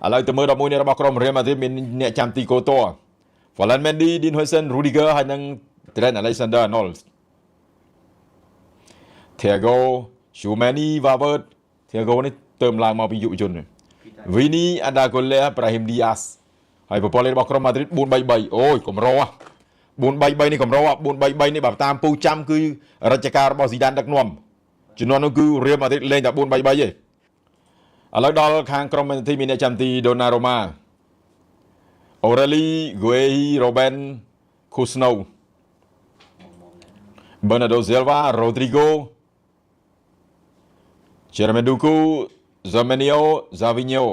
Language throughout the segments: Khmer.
ឥឡូវទៅមើល11នេះរបស់ក្រុម Real Madrid មានអ្នកចាំទីកូតូ Ferland Mendy Dean Huijsen Rudiger ហើយនិង Trent Alexander-Arnold Thiago Tchouaméni Valverde Thiago នេះទៅឡើងមកពីយុវជន Vini Adagola Brahim Diaz ហើយប្រព័ន្ធលេខរបស់ក្រុម Madrid 4-3-3 អូយកម្រ4-3-3 នេះកម្រ4-3-3 នេះបើតាមពូចាំគឺរជ្ជកាលរបស់ Zidane ដឹកនាំជំនាន់នោះគឺ Real Madrid លេងតែ4-3-3 ទេឥឡូវដល់ខាងក្រុម Man City មានអ្នកចាំទី Donnarumma Aureli Guehi Robben Coutinho Bernardo Silva Rodrigo Jeremy Doku Zamenio Savinho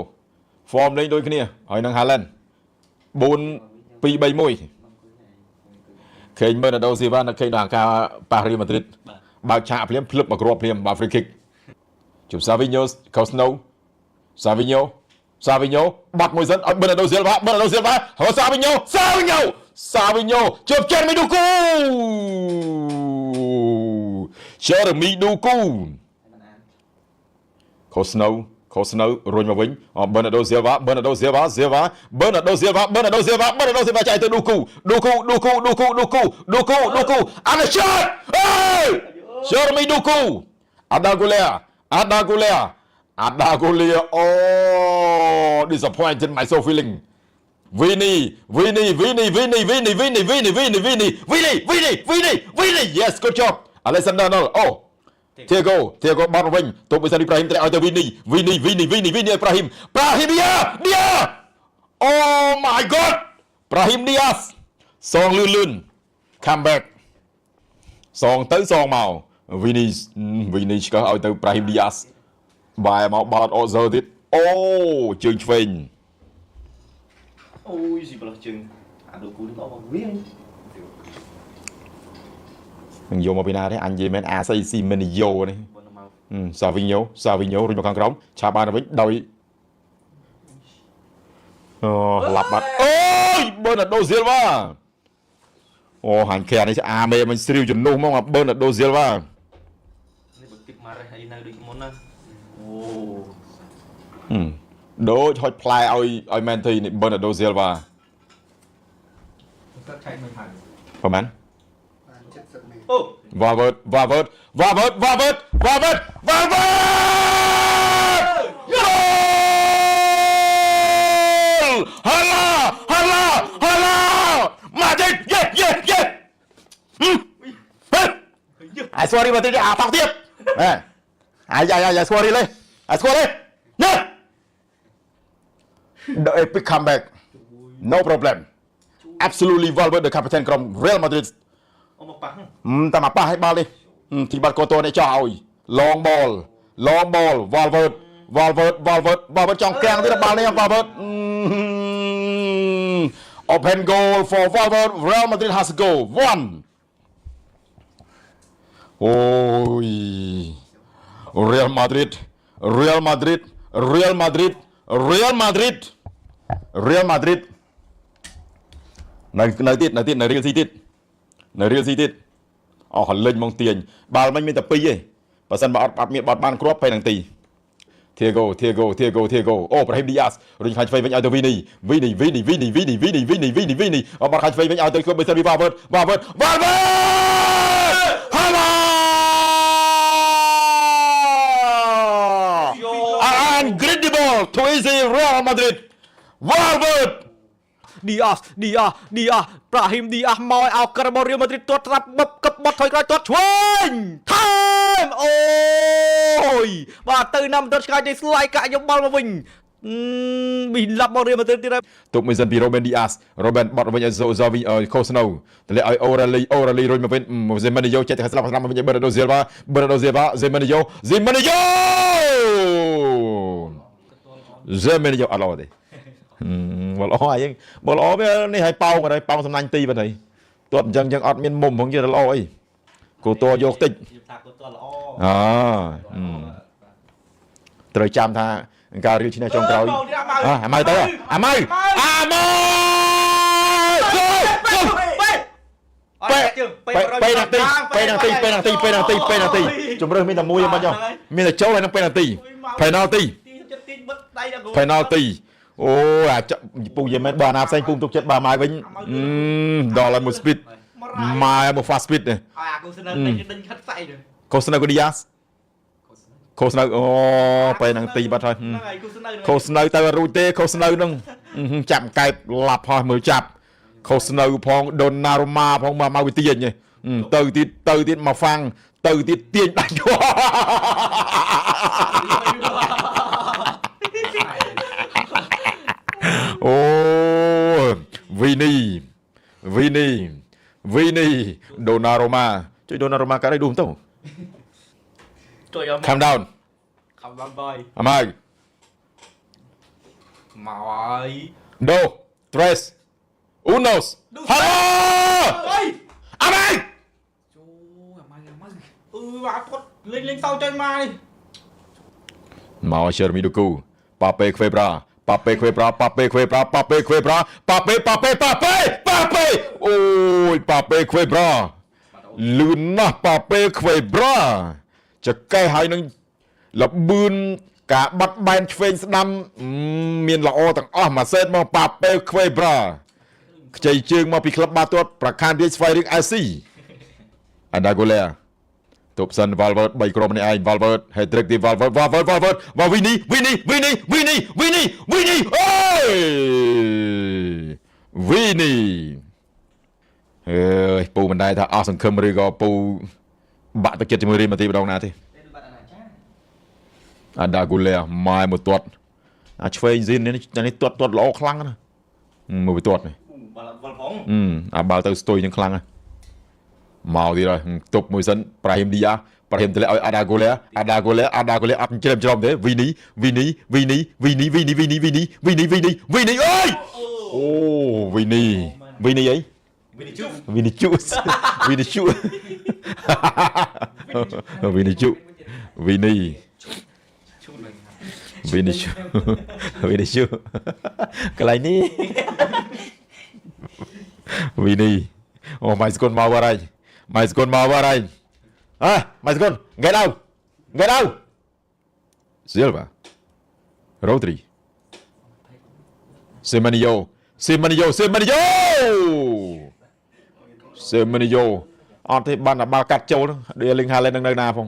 ហ្វមលេងដូចគ្នាហើយនឹង Haaland 4-2-3-1 ឃើញ Bernardo Silva នៅឃើញដល់ការប៉ះ Real Madrid បើកឆាកភ្លាមភ្លឹបមកគ្រាប់ភ្លាមបើ free kick ជុំ Savinho Coutinho Savinho បាត់មួយសិនឲ្យ Bernardo Silva ហើយ Savinho ជប់ Jeremy Doku Coutinho រុញមកវិញ Bernardo Silva chạy tới Doku and a shot hey Jeremy Doku Adagulia oh disappointed my so feeling Vini yes good job Alexander-Arnold oh Thiago បាត់វិញទុកវិសាល Ibrahim ត្រូវឲ្យទៅ Vini Ibrahim Diaz oh my god Brahim Diaz សងលឿន come back សងទៅសងមក Vini ឆ្កឹះឲ្យទៅ Brahim Diaz បែរមកបាល់អត់អត់ទៀតអូជើងឆ្វេងអូយស៊ីប្លោះជើងអាដូគូនេះក៏មកវិញនឹងយកមកពីណាទេអញនិយាយមែនអាសីស៊ីមីនីយ៉ូនេះSavinho រុញមកខាងក្រោមឆាបបានទៅវិញដោយអូឡាប់បាត់អូយ Bernardo Silva អូហាញ់ខានេះអាមេមិនស្រីវជំនួសមក Bernardo Silva នេះបើគិតមកហើយនៅដូចមុនណាអូដូចហុចផ្លែឲ្យ Man City នេះ Bernardo Silva ទឹកឆៃមិនហើយប្រហែលអូ Valverde Hala Madrid yeah ai sorry Madrid à phạt tiếp ai sorry lên nè the epic comeback no problem absolutely Valverde the captain from Real Madrid អូមកប៉ះតែមកប៉ះឲ្យបាល់នេះទីបាត់កូតូនេះចោលឲ្យ long ball Valverde ចង់កាំងទៀតបាល់នេះ Valverde open goal for Valverde Real Madrid has to go 1អូយ Real Madrid នៅទៀតនៅ Real City ទៀតអស់លេងមកទាញបាល់មិនមានតែ2ទេបើសិនបើអត់មានបាត់បានគ្រាប់ពេលហ្នឹងទី Thiago អូ Brahim Diaz រុញខាងឆ្វេងវិញឲ្យទៅ Vini អត់បាត់ខាងឆ្វេងវិញឲ្យទៅ Valverde incredible to easy Real Madrid Valverde Diaz Brahim Diaz មកឲ្យក្រម Real Madrid ទាត់ត្រាប់បកឹបបត់ថយក្រោយទាត់ឆ្វេង time អូយបាទទៅណាំទៅឆ្កាយទៅស្លាយកាក់យកបាល់មកវិញមីឡាប់មក Real Madrid ទៀតទុកមួយសិនពី Robben Diaz បត់វិញឲ្យ Xavi Coutinho ទៅលេឲ្យ Aureli រុញមកវិញ Zamenio ចេះតែស្លាប់មកវិញ Bernardo Silva Zamenio អត់ល្អទេបលល្អអីបលល្អវានេះឲ្យប៉ោងអីប៉ោងសំណាញ់ទីបាត់ហើយទាត់អញ្ចឹងអត់មានមុំហ្មងជាល្អអីគូតោយកតិចថាគូតោល្អត្រូវចាំថាការរៀបឈ្នះចុងក្រោយអាម៉ៅទៅអាម៉ៅពេលនាទីជំរឿនមានតែមួយមិនចុះមានតែចូលហើយនឹងពេលនាទី penalty អូអាចពូយមែនបើអាណាផ្សេងពូទុកចិត្តបើម៉ាយវិញដល់ហើយមួយ speed ម៉ាយមួយ fast speed នេះ អាគូស្នៅដេញខិតខ្សែទៅ ខុសនៅកូឌីយ៉ាសខុសនៅអូពេលហ្នឹងទីបាត់ហើយ ហ្នឹងហើយគូស្នៅ ខុសនៅទៅរួចទេខុសនៅហ្នឹងចាប់កែបឡាប់ហោះមើលចាប់ខុសនៅផងដូណារ៉ូម៉ាផងមកវិទាញទៅទៀតមកហ្វាំងទៅទៀតទាញដាច់អូវីនីដូណារ៉ូម៉ាជួយដូណារ៉ូម៉ាកាត់ឲ្យឌូមទៅ ជួយឲ្យ calm down ខំបានបាយ អមហើយ មកហើយ do tres unos hello អើយ អមហើយ ចូលអាម៉ៃបាទគាត់លេងសោចេញមកនេះ មកជើមីដូគូប៉ាប៉េខ្វេប្រាប៉ាប៉េខ្វេប្រាប៉ាប៉េខ្វេប្រាប៉ាប៉េខ្វេប្រាប៉ាប៉េអូយប៉ាប៉េខ្វេប្រាលឿនណាស់ប៉ាប៉េខ្វេប្រាចកេះហើយនឹងលបឿនការបាត់បែនឆ្វេងស្ដាំមានល្អទាំងអស់មួយសេតមកប៉ាប៉េខ្វេប្រាខ្ចីជើងមកពីក្លឹបបាទាត់ប្រខានរាជស្វ័យរៀង AC អាដាហ្គូឡែទប់សិន Valverde 3ក្រុមនេះឯង Valverde hat-trick ទី Valverde មកវីនីអូយវីនីអើយពូមិនដែរថាអស់សង្ឃឹមឬក៏ពូបាក់ទឹកចិត្តជាមួយរៀលម៉ាឌ្រីដម្ដងណាទេអាដាហ្គូឡែម៉ែមួយទាត់អាឆ្វេងស៊ីននេះទាត់ល្អខ្លាំងណាមួយវាទាត់នេះ បាល់ផង អាបាល់ទៅស្ទុយនឹងខ្លាំងមកទៀតហើយទប់មួយសិនប្រាហ៊ីមឌីយ៉ាប្រាហ៊ីមទម្លាក់ឲ្យអាដាហ្គូឡែអត់ជ្រាបច្រំទេវីនីអើយអូវីនីអីវីនីជូសវីនីជូកន្លែងនេះវីនីអូម៉ៃស្គុនមកបាត់ហើយម៉ៃស្គុន get out Silva Rodri Semenyo អត់ទេបានតែបាល់កាត់ចូលដេលីងហាឡែននឹងនៅណាផង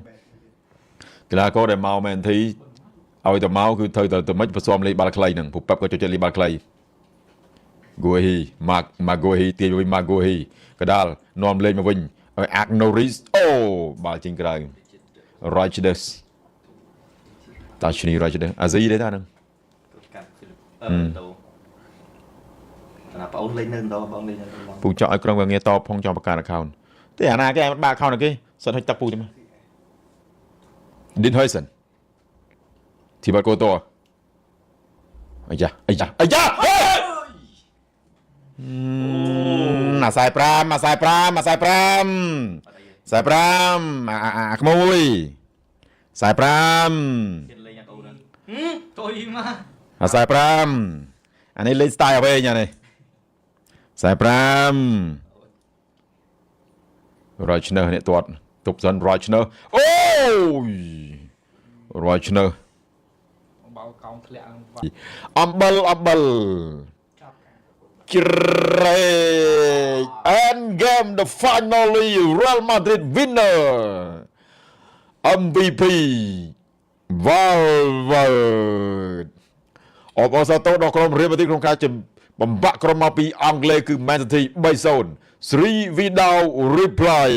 កីឡាករដែលមកមែនធីឲ្យតែមកគឺត្រូវតែមិនប្រស៊ំលេខបាល់ខ្លីហ្នឹងព្រោះប៉ាប់ក៏ចូលចិត្តលេខបាល់ខ្លី Guehi Maguehi ទាញវិញ Maguehi កដាលនាំលេងមកវិញឲ្យ Agnoris អូបាល់ចេញក្រៅ Rajdes តាឈ្នី Rajdes អាស៊ីទេតាហ្នឹង កាត់ទៅណាបងលេងនៅដល់បងលេងនៅដល់ ពូចង់ឲ្យក្រុមការងារតបផងចង់បង្កើត account ទេអាណាគេអាចបាក់ account គេសិនហុចតាពូទេមក Din Højsen ទីបាត់កូតោអាយ៉ាអាខ្មួយខ្សែ5 ទៀតលេងអាកូនហ្នឹងទុយមក អាខ្សែ5អានេះលេង style អ្វីញ៉ានេះខ្សែ5រយឆ្នើនេះទាត់ទប់សិនរយឆ្នើអូយរយឆ្នើ បាល់កោងធ្លាក់ អំបិល Great end game the finally Real Madrid winner MVP Valverde អបអរសាទរដល់ក្រុម Real Madrid ក្នុងការបំបាក់ក្រុមមកពីអង់គ្លេសគឺ Man City 3-0 3 Vidal reply